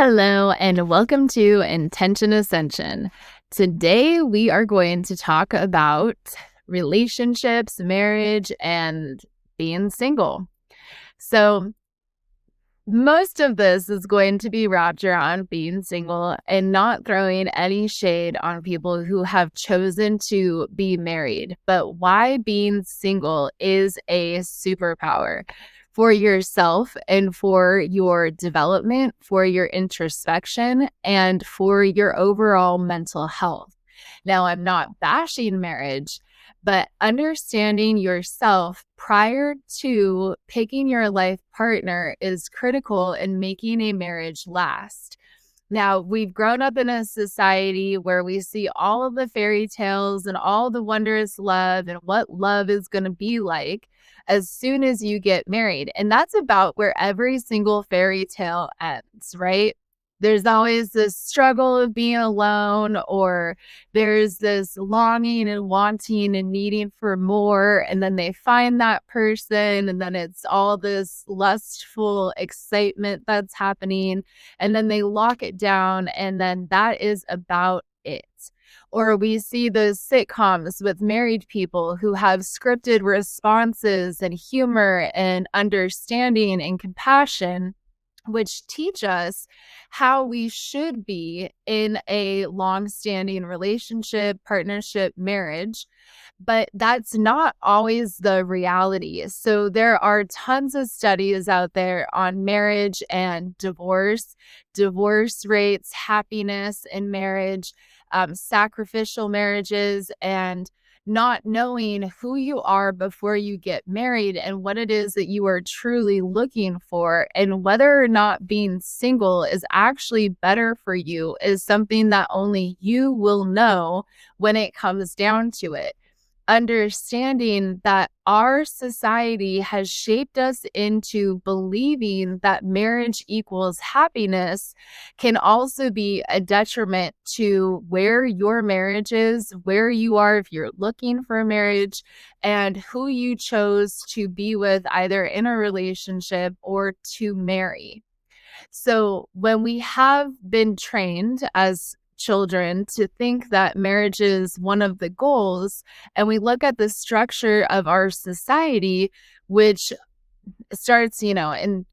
Hello, and welcome to Intention Ascension. Today, we are going to talk about relationships, marriage, and being single. So, most of this is going to be wrapped around being single and not throwing any shade on people who have chosen to be married, but why being single is a superpower for yourself and for your development, for your introspection, and for your overall mental health. Now, I'm not bashing marriage, but understanding yourself prior to picking your life partner is critical in making a marriage last. Now, we've grown up in a society where we see all of the fairy tales and all the wondrous love and what love is going to be like as soon as you get married. And that's about where every single fairy tale ends, right? There's always this struggle of being alone, or there's this longing and wanting and needing for more. And then they find that person, and then it's all this lustful excitement that's happening. And then they lock it down, and then that is about it. Or we see those sitcoms with married people who have scripted responses and humor and understanding and compassion, which teach us how we should be in a long-standing relationship, partnership, marriage. But that's not always the reality. So there are tons of studies out there on marriage and divorce rates, happiness in marriage, sacrificial marriages, and not knowing who you are before you get married and what it is that you are truly looking for, and whether or not being single is actually better for you is something that only you will know when it comes down to it. Understanding that our society has shaped us into believing that marriage equals happiness can also be a detriment to where your marriage is, where you are if you're looking for a marriage, and who you chose to be with either in a relationship or to marry. So when we have been trained as children to think that marriage is one of the goals, and we look at the structure of our society, which starts, in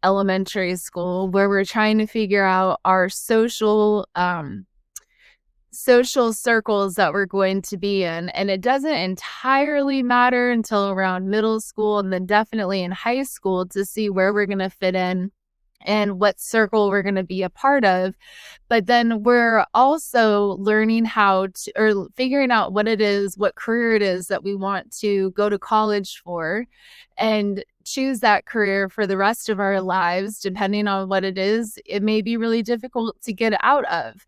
elementary school, where we're trying to figure out our social circles that we're going to be in. And it doesn't entirely matter until around middle school, and then definitely in high school, to see where we're going to fit in and what circle we're going to be a part of. But then we're also learning how to, or figuring out what career it is that we want to go to college for and choose that career for the rest of our lives. Depending on what it is, it may be really difficult to get out of.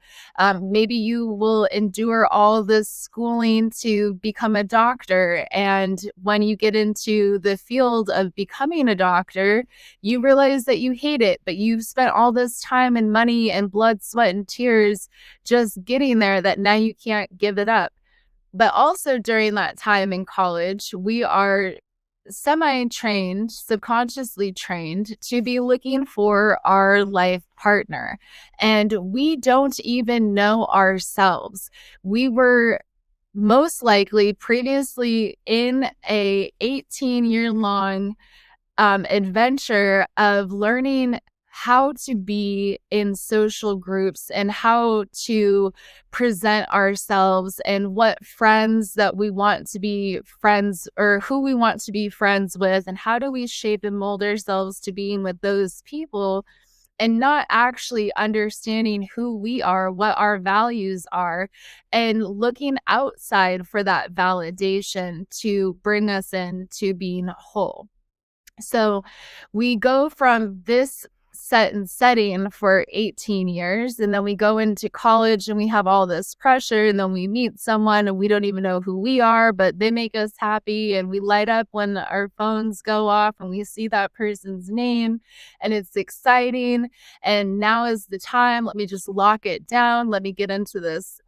Maybe you will endure all this schooling to become a doctor, and when you get into the field of becoming a doctor, you realize that you hate it, but you've spent all this time and money and blood, sweat, and tears just getting there, that now you can't give it up. But also during that time in college, we are semi-trained, subconsciously trained to be looking for our life partner. And we don't even know ourselves. We were most likely previously in a 18-year-long adventure of learning how to be in social groups and how to present ourselves and what friends that we want to be friends, or who we want to be friends with, and how do we shape and mold ourselves to being with those people, and not actually understanding who we are, what our values are, and looking outside for that validation to bring us into being whole. So we go from this setting for 18 years, and then we go into college and we have all this pressure, and then we meet someone and we don't even know who we are, but they make us happy, and we light up when our phones go off and we see that person's name, and it's exciting. And now is the time. Let me just lock it down. Let me get into this.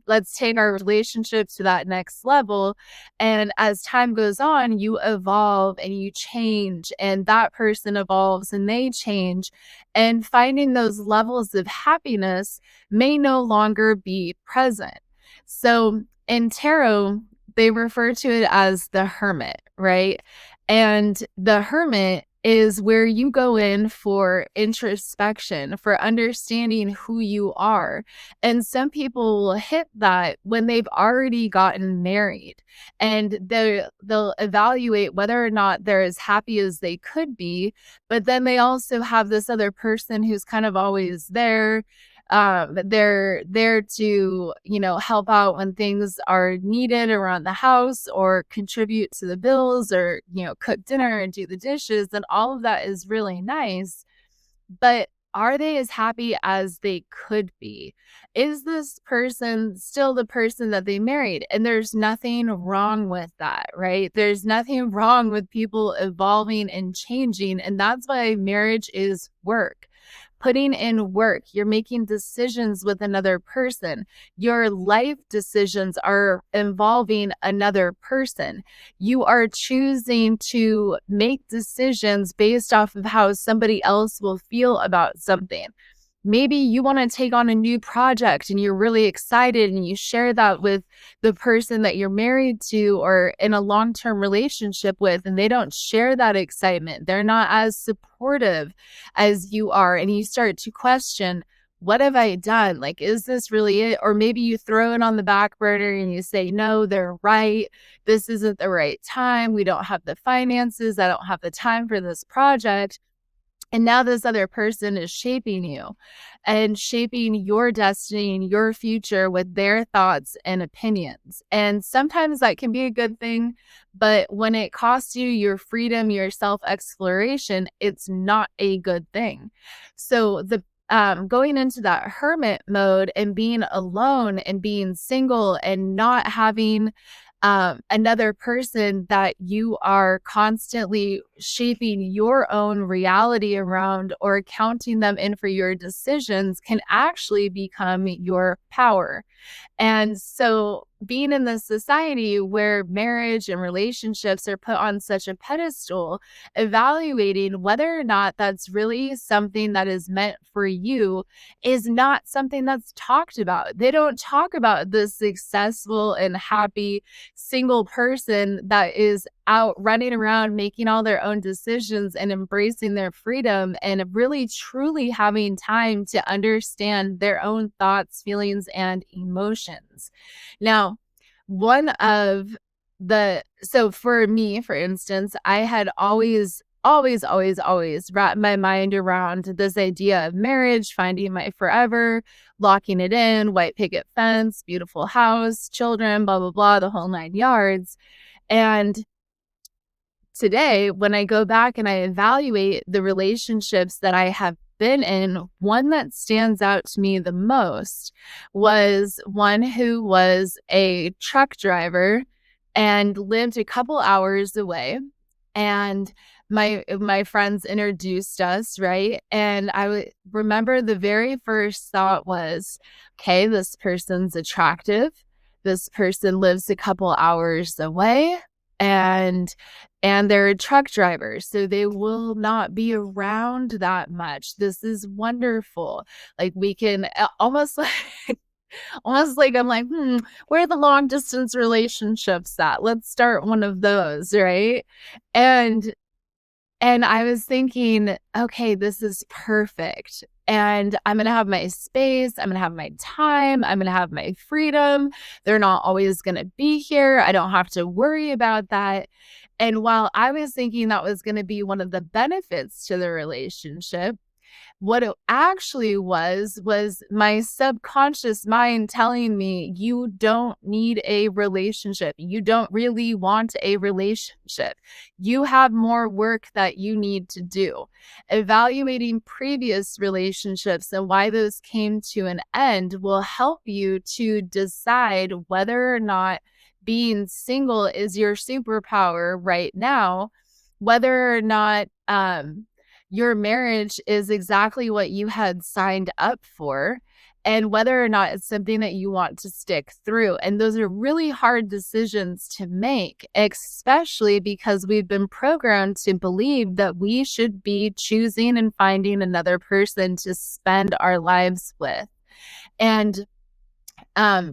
Let's take our relationship to that next level. And as time goes on, you evolve and you change, and that person evolves and they change. and finding those levels of happiness may no longer be present. So in tarot, they refer to it as the hermit, right? And the hermit is where you go in for introspection, for understanding who you are. And some people will hit that when they've already gotten married, and they'll evaluate whether or not they're as happy as they could be. But then they also have this other person who's kind of always there. They're there to, help out when things are needed around the house, or contribute to the bills, or, cook dinner and do the dishes. And all of that is really nice. But are they as happy as they could be? Is this person still the person that they married? And there's nothing wrong with that, right? There's nothing wrong with people evolving and changing. And that's why marriage is work. Putting in work, you're making decisions with another person. Your life decisions are involving another person. You are choosing to make decisions based off of how somebody else will feel about something. Maybe you want to take on a new project and you're really excited, and you share that with the person that you're married to or in a long-term relationship with, and they don't share that excitement. They're not as supportive as you are. And you start to question, what have I done? Like, is this really it? Or maybe you throw it on the back burner and you say, no, they're right. This isn't the right time. We don't have the finances. I don't have the time for this project. And now this other person is shaping you and shaping your destiny and your future with their thoughts and opinions. And sometimes that can be a good thing, but when it costs you your freedom, your self-exploration, it's not a good thing. So the going into that hermit mode and being alone and being single and not having another person that you are constantly shaping your own reality around, or counting them in for your decisions, can actually become your power. And so being in this society where marriage and relationships are put on such a pedestal, evaluating whether or not that's really something that is meant for you is not something that's talked about. They don't talk about the successful and happy single person that is out running around making all their own decisions and embracing their freedom and really truly having time to understand their own thoughts, feelings, and emotions. Now, so for me, for instance, I had always wrapped my mind around this idea of marriage, finding my forever, locking it in, white picket fence, beautiful house, children, blah, blah, blah, the whole 9 yards. And today, when I go back and I evaluate the relationships that I have been in, one that stands out to me the most was one who was a truck driver and lived a couple hours away. And my friends introduced us, right? And remember the very first thought was, okay, this person's attractive. This person lives a couple hours away, and they're a truck driver, so they will not be around that much. This is wonderful. Like, we can almost like I'm like, where are the long distance relationships at? Let's start one of those, right? And I was thinking, okay, this is perfect. And I'm going to have my space. I'm going to have my time. I'm going to have my freedom. They're not always going to be here. I don't have to worry about that. And while I was thinking that was going to be one of the benefits to the relationship, what it actually was my subconscious mind telling me, you don't need a relationship. You don't really want a relationship. You have more work that you need to do. Evaluating previous relationships and why those came to an end will help you to decide whether or not being single is your superpower right now, whether or not your marriage is exactly what you had signed up for, and whether or not it's something that you want to stick through. And those are really hard decisions to make, especially because we've been programmed to believe that we should be choosing and finding another person to spend our lives with. And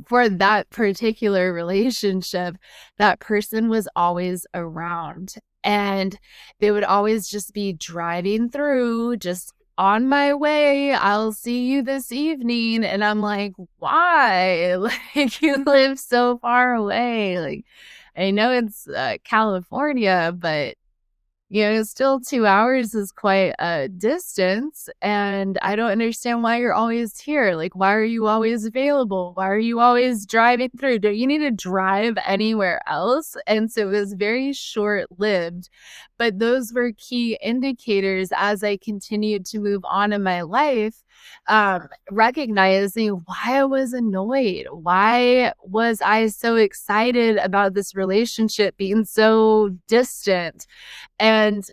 for that particular relationship, that person was always around, and they would always just be driving through, just on my way, I'll see you this evening. And I'm like, why? Like, you live so far away. Like, I know it's California, but still 2 hours is quite a distance, and I don't understand why you're always here. Like, why are you always available? Why are you always driving through? Don't you need to drive anywhere else? And so it was very short-lived, but those were key indicators as I continued to move on in my life, recognizing why I was annoyed. Why was I so excited about this relationship being so distant? And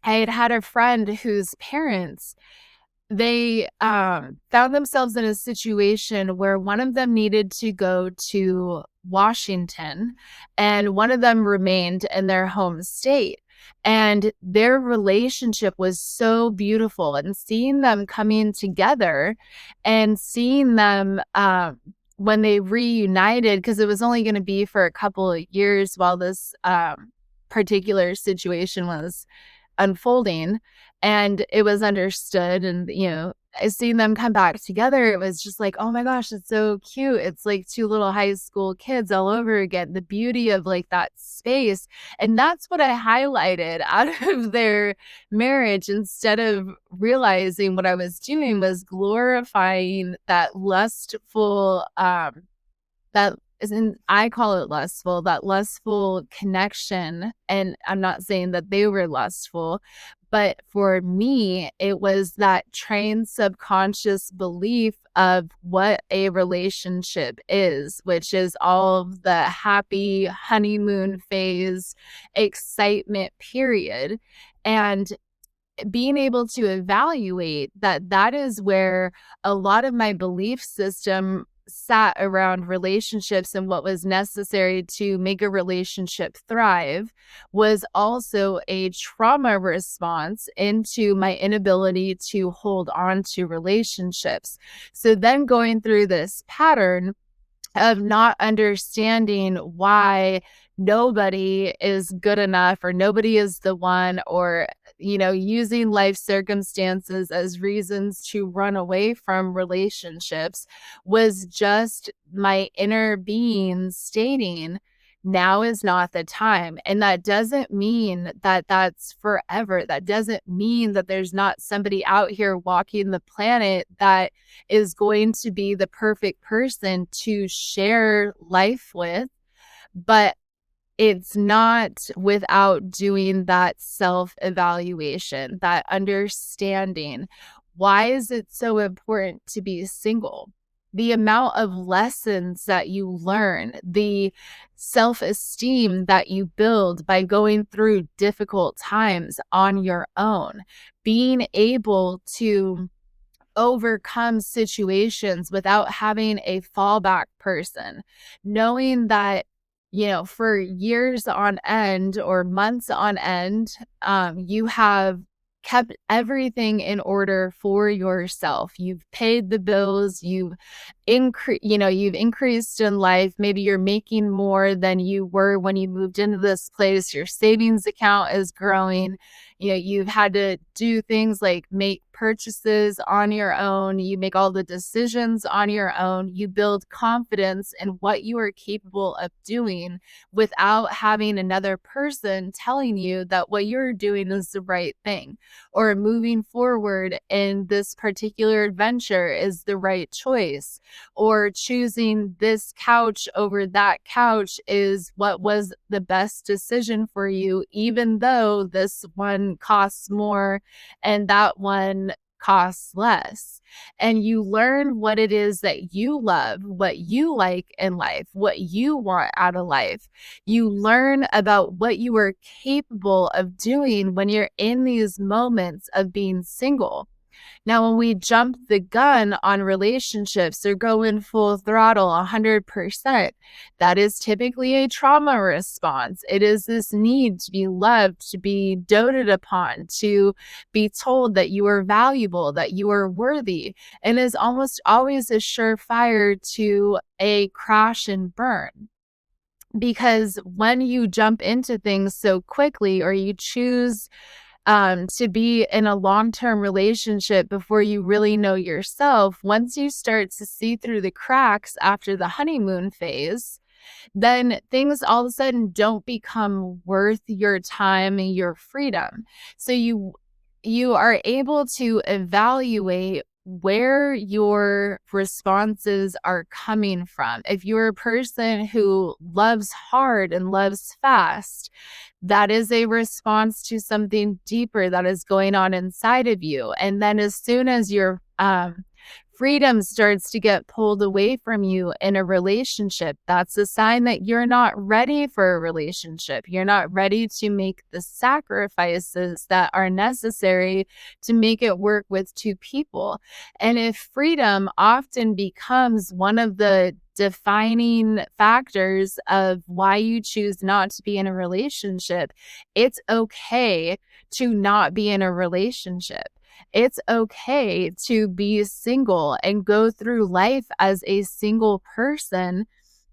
I had a friend whose parents, they found themselves in a situation where one of them needed to go to Washington and one of them remained in their home state. And their relationship was so beautiful, and seeing them coming together and seeing them when they reunited, because it was only going to be for a couple of years while this particular situation was unfolding, and it was understood, and I seen them come back together. It was just like, oh my gosh, it's so cute. It's like two little high school kids all over again. The beauty of like that space. And that's what I highlighted out of their marriage, instead of realizing what I was doing was glorifying that lustful that isn't, I call it lustful, that lustful connection. And I'm not saying that they were lustful, but for me, it was that trained subconscious belief of what a relationship is, which is all of the happy honeymoon phase excitement period. And being able to evaluate that is where a lot of my belief system sat around relationships and what was necessary to make a relationship thrive was also a trauma response into my inability to hold on to relationships. So then going through this pattern of not understanding why nobody is good enough or nobody is the one, or using life circumstances as reasons to run away from relationships, was just my inner being stating, now is not the time. And that doesn't mean that that's forever. That doesn't mean that there's not somebody out here walking the planet that is going to be the perfect person to share life with. But it's not without doing that self-evaluation, that understanding. Why is it so important to be single? The amount of lessons that you learn, the self-esteem that you build by going through difficult times on your own, being able to overcome situations without having a fallback person, knowing that for years on end or months on end, you have kept everything in order for yourself. You've paid the bills, you've increased in life. Maybe you're making more than you were when you moved into this place. Your savings account is growing. You've had to do things like make purchases on your own. You make all the decisions on your own. You build confidence in what you are capable of doing without having another person telling you that what you're doing is the right thing, or moving forward in this particular adventure is the right choice, or choosing this couch over that couch is what was the best decision for you, even though this one costs more and that one costs less. And you learn what it is that you love, what you like in life, what you want out of life. You learn about what you are capable of doing when you're in these moments of being single. Now, when we jump the gun on relationships or go in full throttle 100%, that is typically a trauma response. It is this need to be loved, to be doted upon, to be told that you are valuable, that you are worthy, and is almost always a surefire to a crash and burn. Because when you jump into things so quickly, or you choose to be in a long-term relationship before you really know yourself, once you start to see through the cracks after the honeymoon phase, then things all of a sudden don't become worth your time and your freedom. So you are able to evaluate where your responses are coming from. If you're a person who loves hard and loves fast, that is a response to something deeper that is going on inside of you. And then as soon as your freedom starts to get pulled away from you in a relationship, that's a sign that you're not ready for a relationship. You're not ready to make the sacrifices that are necessary to make it work with two people. And if freedom often becomes one of the defining factors of why you choose not to be in a relationship, it's okay to not be in a relationship. It's okay to be single and go through life as a single person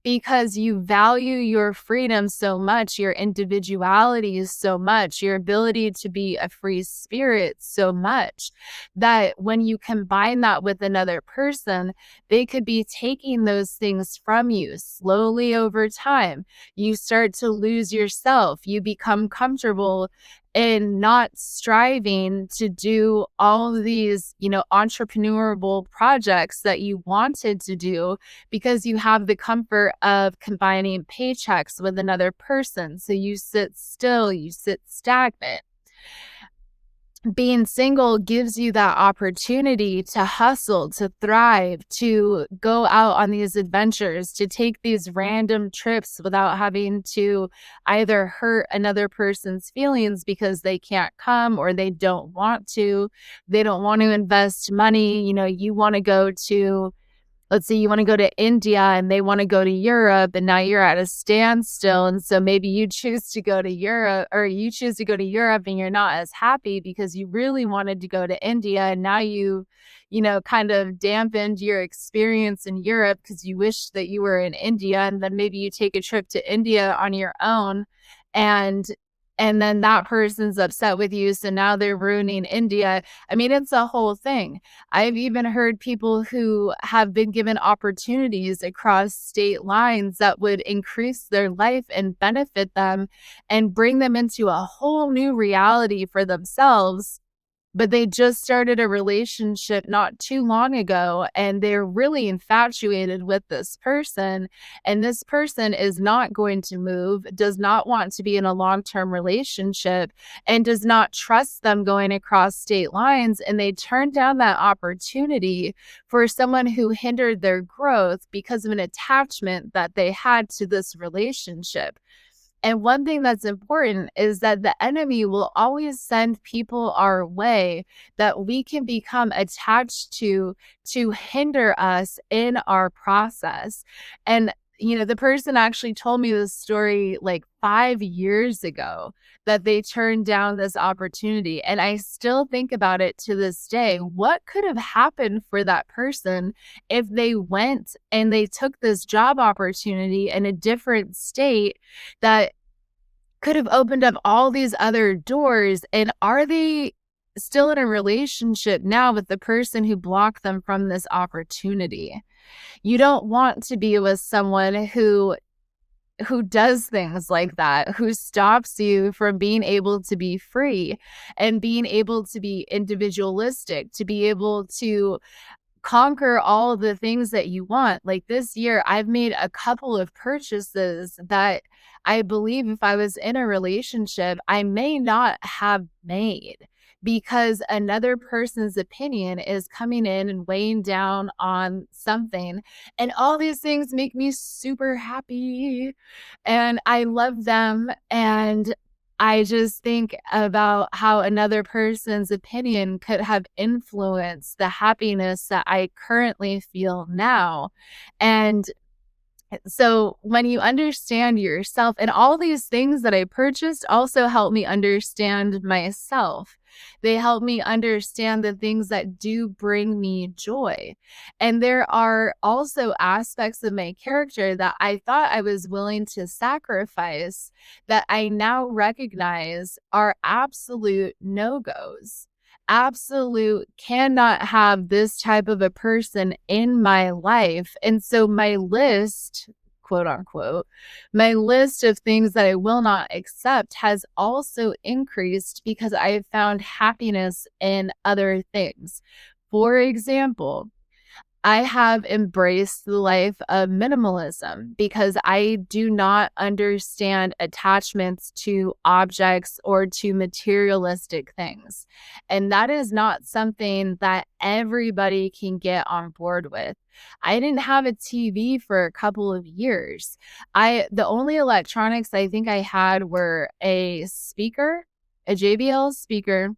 because you value your freedom so much, your individuality so much, your ability to be a free spirit so much, that when you combine that with another person, they could be taking those things from you slowly over time. You start to lose yourself. You become comfortable in not striving to do all of these, entrepreneurial projects that you wanted to do because you have the comfort of combining paychecks with another person. So you sit still, you sit stagnant. Being single gives you that opportunity to hustle, to thrive, to go out on these adventures, to take these random trips without having to either hurt another person's feelings because they can't come or they don't want to. They don't want to invest money. You want to go to, let's say you want to go to India and they want to go to Europe, and now you're at a standstill. And so maybe you choose to go to Europe, or you choose to go to Europe and you're not as happy because you really wanted to go to India. And now kind of dampened your experience in Europe because you wish that you were in India. And then maybe you take a trip to India on your own, and then that person's upset with you. So now they're ruining India. I mean, it's a whole thing. I've even heard people who have been given opportunities across state lines that would increase their life and benefit them and bring them into a whole new reality for themselves. But they just started a relationship not too long ago, and they're really infatuated with this person. And this person is not going to move, does not want to be in a long-term relationship, and does not trust them going across state lines. And they turned down that opportunity for someone who hindered their growth because of an attachment that they had to this relationship. And one thing that's important is that the enemy will always send people our way that we can become attached to hinder us in our process. And, the person actually told me this story like 5 years ago, that they turned down this opportunity. And I still think about it to this day. What could have happened for that person if they went and they took this job opportunity in a different state that could have opened up all these other doors? And are they still in a relationship now with the person who blocked them from this opportunity? You don't want to be with someone who does things like that, who stops you from being able to be free and being able to be individualistic, to be able to conquer all of the things that you want. Like this year, I've made a couple of purchases that I believe if I was in a relationship, I may not have made, because another person's opinion is coming in and weighing down on something. And all these things make me super happy and I love them. And I just think about how another person's opinion could have influenced the happiness that I currently feel now. And so when you understand yourself, and all these things that I purchased also help me understand myself. They help me understand the things that do bring me joy. And there are also aspects of my character that I thought I was willing to sacrifice that I now recognize are absolute no-goes. Absolute cannot have this type of a person in my life. And so my list, quote unquote, my list of things that I will not accept has also increased because I have found happiness in other things. For example, I have embraced the life of minimalism because I do not understand attachments to objects or to materialistic things. And that is not something that everybody can get on board with. I didn't have a TV for a couple of years. The only electronics I think I had were a speaker, a JBL speaker,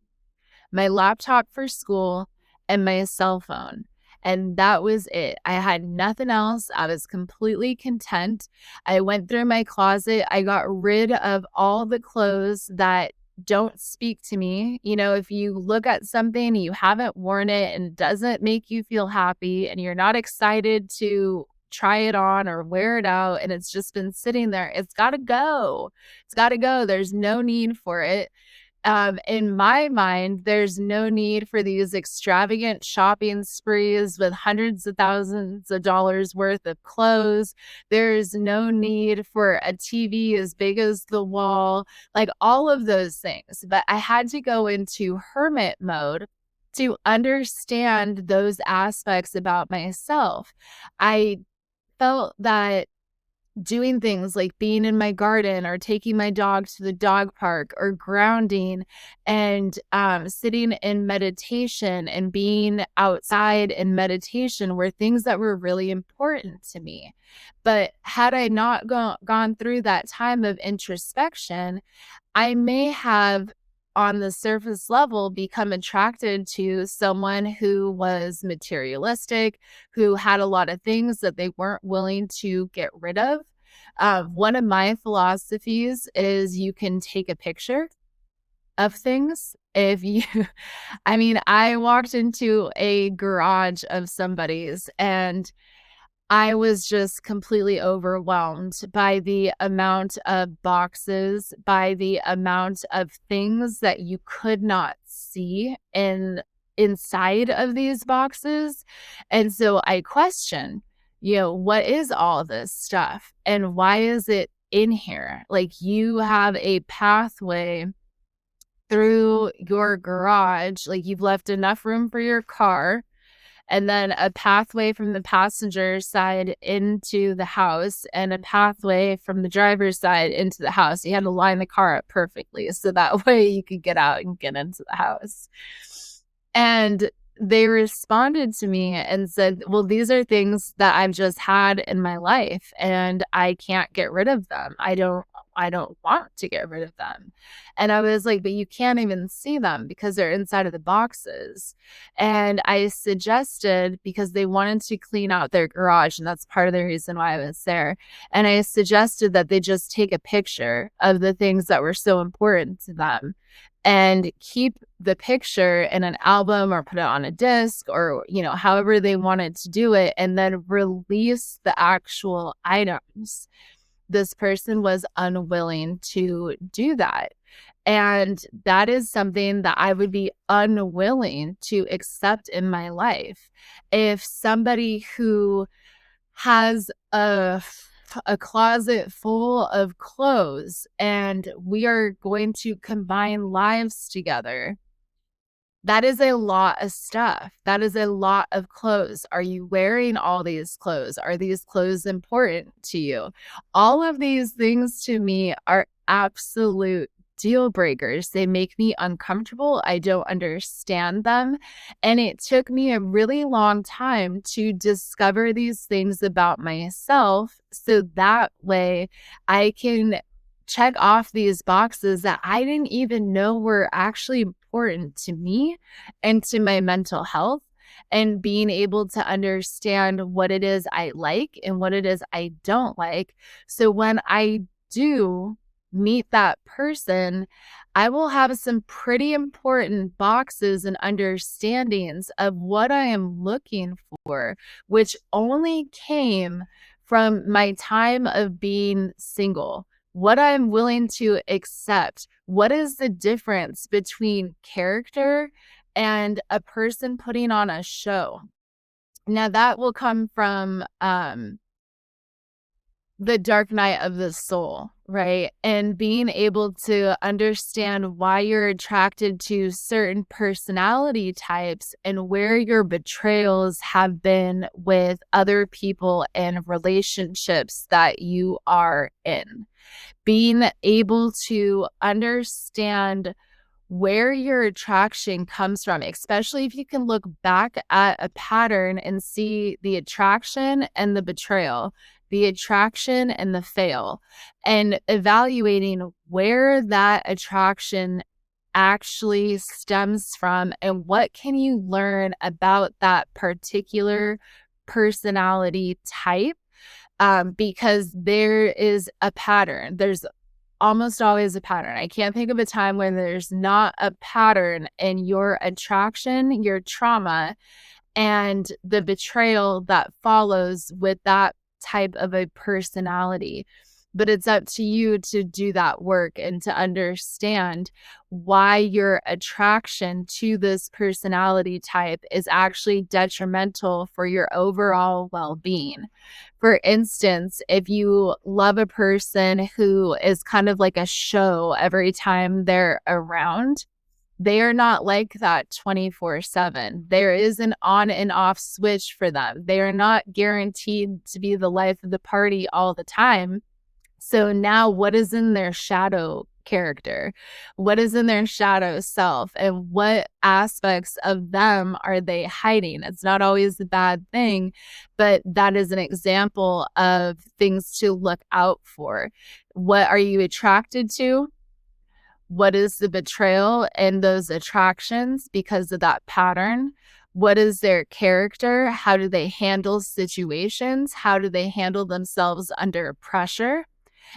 my laptop for school, and my cell phone. And that was it. I had nothing else. I was completely content. I went through my closet. I got rid of all the clothes that don't speak to me. You know, if you look at something, you haven't worn it and it doesn't make you feel happy and you're not excited to try it on or wear it out and it's just been sitting there, it's got to go. It's got to go. There's no need for it. In my mind, there's no need for these extravagant shopping sprees with hundreds of thousands of dollars worth of clothes. There's no need for a TV as big as the wall, like all of those things. But I had to go into hermit mode to understand those aspects about myself. I felt that doing things like being in my garden or taking my dog to the dog park or grounding and sitting in meditation and being outside in meditation were things that were really important to me. But had I not gone through that time of introspection, I may have on the surface level become attracted to someone who was materialistic, who had a lot of things that they weren't willing to get rid of. One of my philosophies is you can take a picture of things. If you, I mean, I walked into a garage of somebody's and I was just completely overwhelmed by the amount of boxes, by the amount of things that you could not see inside of these boxes. And so I question, what is all this stuff and why is it in here? Like you have a pathway through your garage, like you've left enough room for your car and then a pathway from the passenger side into the house and a pathway from the driver's side into the house. You had to line the car up perfectly so that way you could get out and get into the house. And they responded to me and said, well, these are things that I've just had in my life and I can't get rid of them. I don't want to get rid of them. And I was like, but you can't even see them because they're inside of the boxes. And I suggested, because they wanted to clean out their garage, and that's part of the reason why I was there. And I suggested that they just take a picture of the things that were so important to them and keep the picture in an album or put it on a disc or, however they wanted to do it, and then release the actual items. This person was unwilling to do that. And that is something that I would be unwilling to accept in my life. If somebody who has a closet full of clothes and we are going to combine lives together, that is a lot of stuff. That is a lot of clothes. Are you wearing all these clothes? Are these clothes important to you? All of these things to me are absolute deal breakers. They make me uncomfortable. I don't understand them. And it took me a really long time to discover these things about myself so that way I can check off these boxes that I didn't even know were actually important to me and to my mental health, and being able to understand what it is I like and what it is I don't like. So when I do meet that person, I will have some pretty important boxes and understandings of what I am looking for, which only came from my time of being single. What I'm willing to accept. What is the difference between character and a person putting on a show? Now, that will come from the dark night of the soul, right? And being able to understand why you're attracted to certain personality types and where your betrayals have been with other people and relationships that you are in. Being able to understand where your attraction comes from, especially if you can look back at a pattern and see the attraction and the betrayal, the attraction and the fail, and evaluating where that attraction actually stems from and what can you learn about that particular personality type, because there is a pattern. There's almost always a pattern. I can't think of a time when there's not a pattern in your attraction, your trauma, and the betrayal that follows with that type of a personality. But it's up to you to do that work and to understand why your attraction to this personality type is actually detrimental for your overall well-being. For instance, if you love a person who is kind of like a show every time they're around, they are not like that 24/7. There is an on and off switch for them. They are not guaranteed to be the life of the party all the time. So now what is in their shadow character? What is in their shadow self? And what aspects of them are they hiding? It's not always a bad thing, but that is an example of things to look out for. What are you attracted to? What is the betrayal and those attractions because of that pattern? What is their character? How do they handle situations? How do they handle themselves under pressure?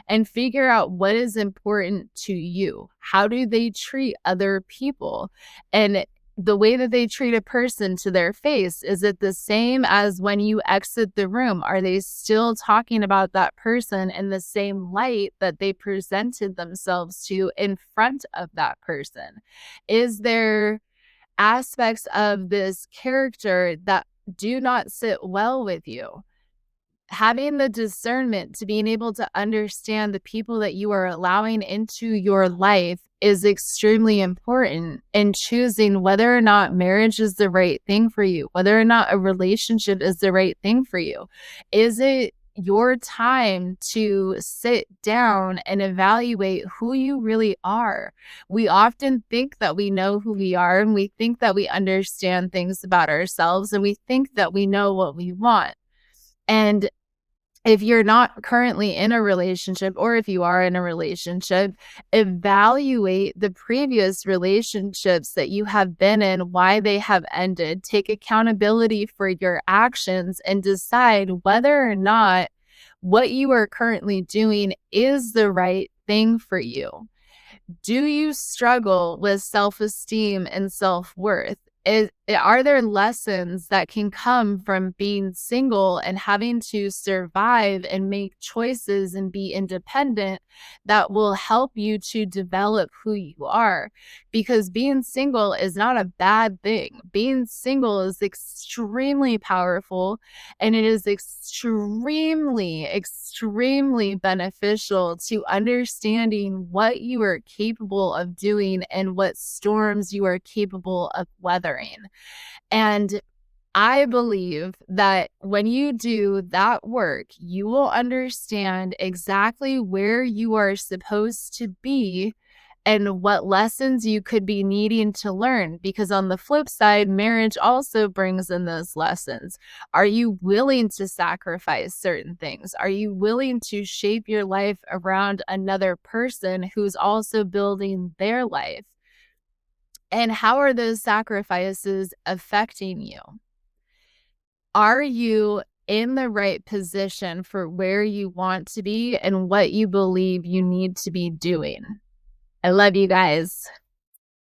And figure out what is important to you. How do they treat other people? And the way that they treat a person to their face, is it the same as when you exit the room? Are they still talking about that person in the same light that they presented themselves to in front of that person? Is there aspects of this character that do not sit well with you? Having the discernment to being able to understand the people that you are allowing into your life is extremely important in choosing whether or not marriage is the right thing for you, whether or not a relationship is the right thing for you. Is it your time to sit down and evaluate who you really are? We often think that we know who we are, and we think that we understand things about ourselves, and we think that we know what we want. And if you're not currently in a relationship, or if you are in a relationship, evaluate the previous relationships that you have been in, why they have ended. Take accountability for your actions and decide whether or not what you are currently doing is the right thing for you. Do you struggle with self-esteem and self-worth? Are there lessons that can come from being single and having to survive and make choices and be independent that will help you to develop who you are? Because being single is not a bad thing. Being single is extremely powerful, and it is extremely, extremely beneficial to understanding what you are capable of doing and what storms you are capable of weathering. And I believe that when you do that work, you will understand exactly where you are supposed to be and what lessons you could be needing to learn. Because on the flip side, marriage also brings in those lessons. Are you willing to sacrifice certain things? Are you willing to shape your life around another person who's also building their life? And how are those sacrifices affecting you? Are you in the right position for where you want to be and what you believe you need to be doing? I love you guys.